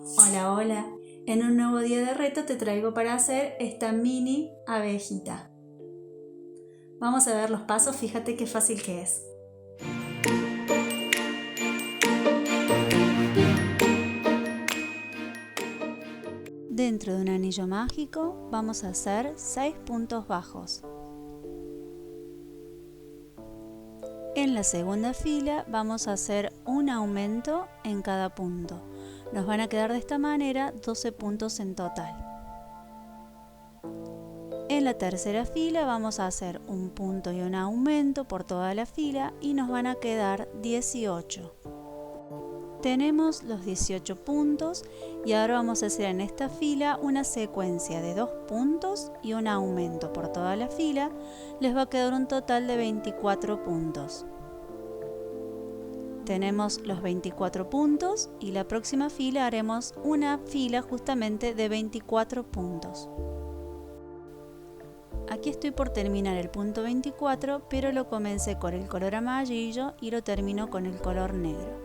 Hola, hola. En un nuevo día de reto te traigo para hacer esta mini abejita. Vamos a ver los pasos, fíjate qué fácil que es. Dentro de un anillo mágico vamos a hacer 6 puntos bajos. En la segunda fila vamos a hacer un aumento en cada punto. Nos van a quedar de esta manera 12 puntos en total. En la tercera fila vamos a hacer un punto y un aumento por toda la fila y nos van a quedar 18. Tenemos los 18 puntos y ahora vamos a hacer en esta fila una secuencia de 2 puntos y un aumento por toda la fila. Les va a quedar un total de 24 puntos. Tenemos los 24 puntos y la próxima fila haremos una fila justamente de 24 puntos. Aquí estoy por terminar el punto 24, pero lo comencé con el color amarillo y lo termino con el color negro.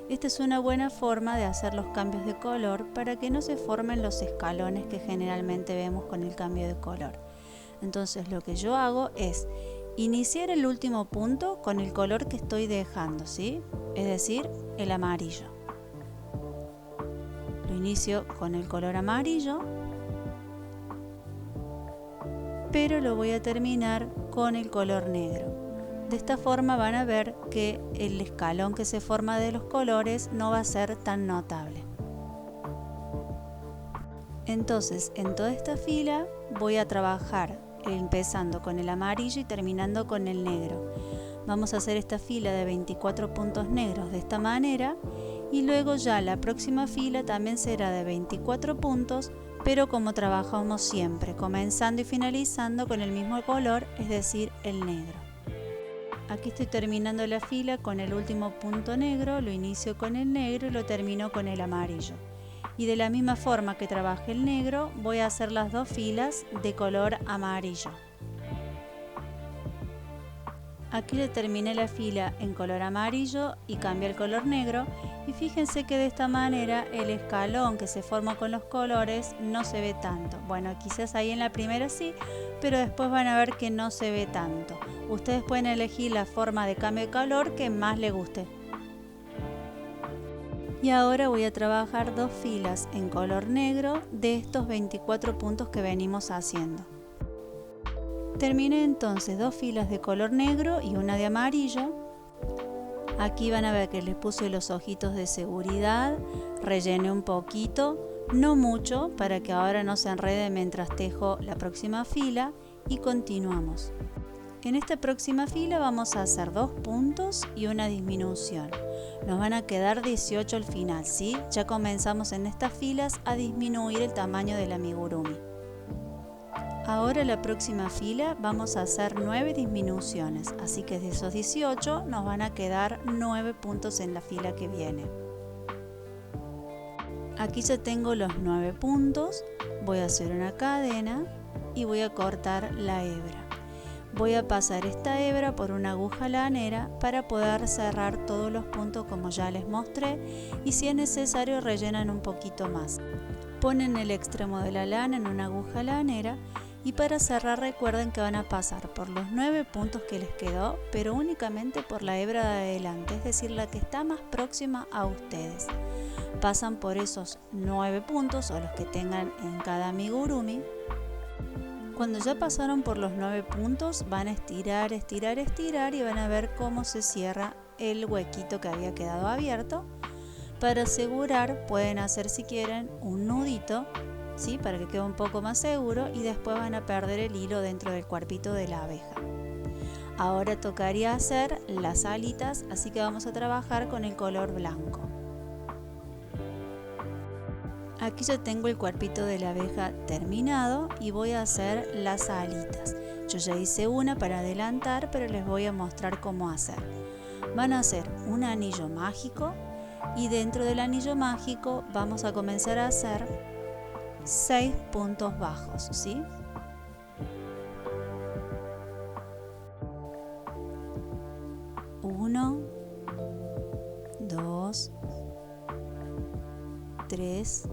Esta es una buena forma de hacer los cambios de color para que no se formen los escalones que generalmente vemos con el cambio de color. Entonces lo que yo hago es iniciar el último punto con el color que estoy dejando, ¿sí? Es decir, el amarillo. Lo inicio con el color amarillo, pero lo voy a terminar con el color negro. De esta forma van a ver que el escalón que se forma de los colores no va a ser tan notable. Entonces, en toda esta fila voy a trabajar empezando con el amarillo y terminando con el negro. Vamos a hacer esta fila de 24 puntos negros de esta manera y luego ya la próxima fila también será de 24 puntos, pero como trabajamos siempre, comenzando y finalizando con el mismo color, es decir, el negro. Aquí estoy terminando la fila con el último punto negro, lo inicio con el negro y lo termino con el amarillo. Y de la misma forma que trabajé el negro, voy a hacer las dos filas de color amarillo. Aquí ya terminé la fila en color amarillo y cambié el color negro y fíjense que de esta manera el escalón que se forma con los colores no se ve tanto. Bueno, quizás ahí en la primera sí, pero después van a ver que no se ve tanto. Ustedes pueden elegir la forma de cambio de color que más les guste. Y ahora voy a trabajar dos filas en color negro de estos 24 puntos que venimos haciendo. Terminé entonces dos filas de color negro y una de amarillo. Aquí van a ver que les puse los ojitos de seguridad, rellené un poquito, no mucho, para que ahora no se enrede mientras tejo la próxima fila y continuamos. En esta próxima fila vamos a hacer 2 puntos y una disminución. Nos van a quedar 18 al final, ¿sí? Ya comenzamos en estas filas a disminuir el tamaño del amigurumi. Ahora en la próxima fila vamos a hacer 9 disminuciones, así que de esos 18 nos van a quedar 9 puntos en la fila que viene. Aquí ya tengo los 9 puntos, voy a hacer una cadena y voy a cortar la hebra. Voy a pasar esta hebra por una aguja lanera para poder cerrar todos los puntos como ya les mostré y si es necesario rellenan un poquito más. Ponen el extremo de la lana en una aguja lanera y para cerrar recuerden que van a pasar por los 9 puntos que les quedó, pero únicamente por la hebra de adelante, es decir, la que está más próxima a ustedes. Pasan por esos 9 puntos o los que tengan en cada amigurumi. Cuando ya pasaron por los 9 puntos van a estirar, estirar, estirar y van a ver cómo se cierra el huequito que había quedado abierto. Para asegurar pueden hacer si quieren un nudito, ¿sí? Para que quede un poco más seguro y después van a perder el hilo dentro del cuerpito de la abeja. Ahora tocaría hacer las alitas, así que vamos a trabajar con el color blanco. Aquí ya tengo el cuerpito de la abeja terminado y voy a hacer las alitas. Yo ya hice una para adelantar, pero les voy a mostrar cómo hacer. Van a hacer un anillo mágico y dentro del anillo mágico vamos a comenzar a hacer 6 puntos bajos, ¿sí? Uno, 2, 3, 3,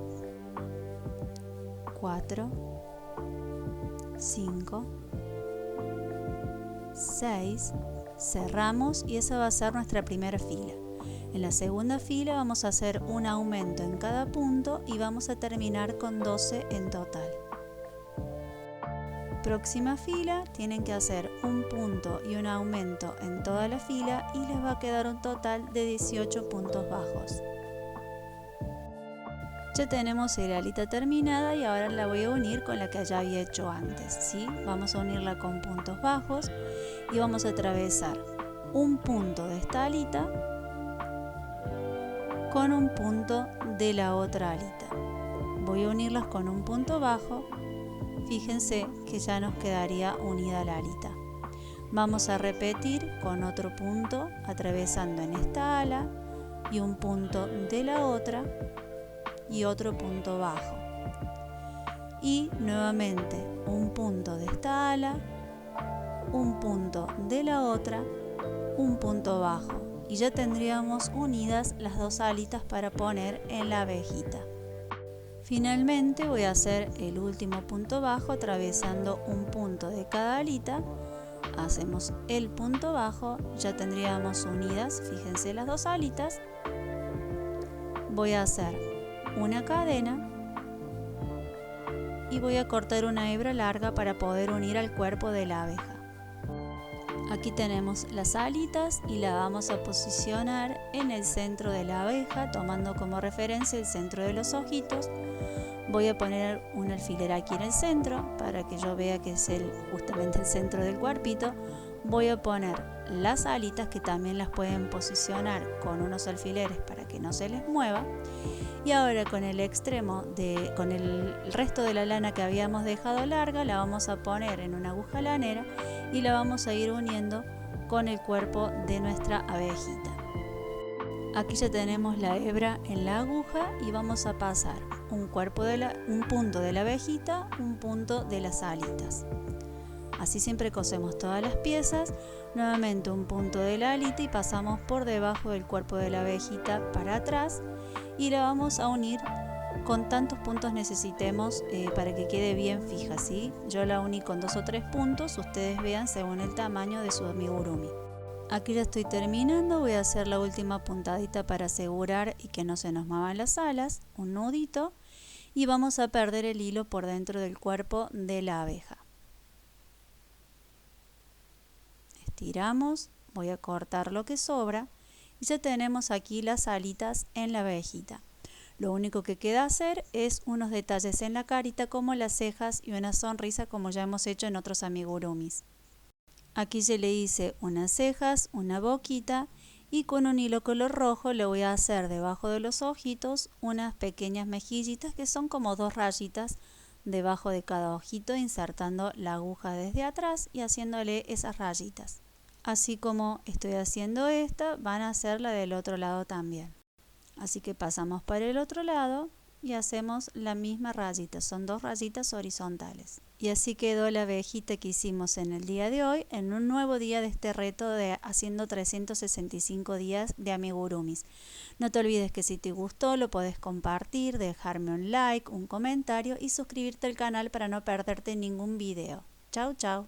4, 5, 6, cerramos y esa va a ser nuestra primera fila. En la segunda fila vamos a hacer un aumento en cada punto y vamos a terminar con 12 en total. Próxima fila, tienen que hacer un punto y un aumento en toda la fila y les va a quedar un total de 18 puntos bajos. Ya tenemos el alita terminada y ahora la voy a unir con la que ya había hecho antes, ¿sí? Vamos a unirla con puntos bajos y vamos a atravesar un punto de esta alita con un punto de la otra alita. Voy a unirlas con un punto bajo. Fíjense que ya nos quedaría unida la alita. Vamos a repetir con otro punto atravesando en esta ala y un punto de la otra y otro punto bajo. Y nuevamente un punto de esta ala, un punto de la otra, un punto bajo. Y ya tendríamos unidas las dos alitas para poner en la abejita. Finalmente voy a hacer el último punto bajo atravesando un punto de cada alita. Hacemos el punto bajo, ya tendríamos unidas, fíjense, las dos alitas. Voy a hacer una cadena y voy a cortar una hebra larga para poder unir al cuerpo de la abeja. Aquí tenemos las alitas y la vamos a posicionar en el centro de la abeja, tomando como referencia el centro de los ojitos. Voy a poner un alfiler aquí en el centro para que yo vea que es justamente el centro del cuerpito. Voy a poner las alitas, que también las pueden posicionar con unos alfileres para que no se les mueva. Y ahora con el con el resto de la lana que habíamos dejado larga, la vamos a poner en una aguja lanera y la vamos a ir uniendo con el cuerpo de nuestra abejita. Aquí ya tenemos la hebra en la aguja y vamos a pasar un punto de la abejita, un punto de las alitas. Así siempre cosemos todas las piezas. Nuevamente un punto de la alita y pasamos por debajo del cuerpo de la abejita para atrás y la vamos a unir con tantos puntos necesitemos para que quede bien fija, ¿sí? Yo la uní con 2 o 3 puntos, ustedes vean según el tamaño de su amigurumi. Aquí ya estoy terminando, voy a hacer la última puntadita para asegurar y que no se nos muevan las alas, un nudito, y vamos a perder el hilo por dentro del cuerpo de la abeja. Estiramos, voy a cortar lo que sobra y ya tenemos aquí las alitas en la abejita. Lo único que queda hacer es unos detalles en la carita como las cejas y una sonrisa como ya hemos hecho en otros amigurumis. Aquí ya le hice unas cejas, una boquita y con un hilo color rojo le voy a hacer debajo de los ojitos unas pequeñas mejillitas que son como 2 rayitas debajo de cada ojito, insertando la aguja desde atrás y haciéndole esas rayitas. Así como estoy haciendo esta, van a hacer la del otro lado también. Así que pasamos para el otro lado y hacemos la misma rayita, son 2 rayitas horizontales. Y así quedó la abejita que hicimos en el día de hoy, en un nuevo día de este reto de haciendo 365 días de amigurumis. No te olvides que si te gustó lo podés compartir, dejarme un like, un comentario y suscribirte al canal para no perderte ningún video. Chau, chau.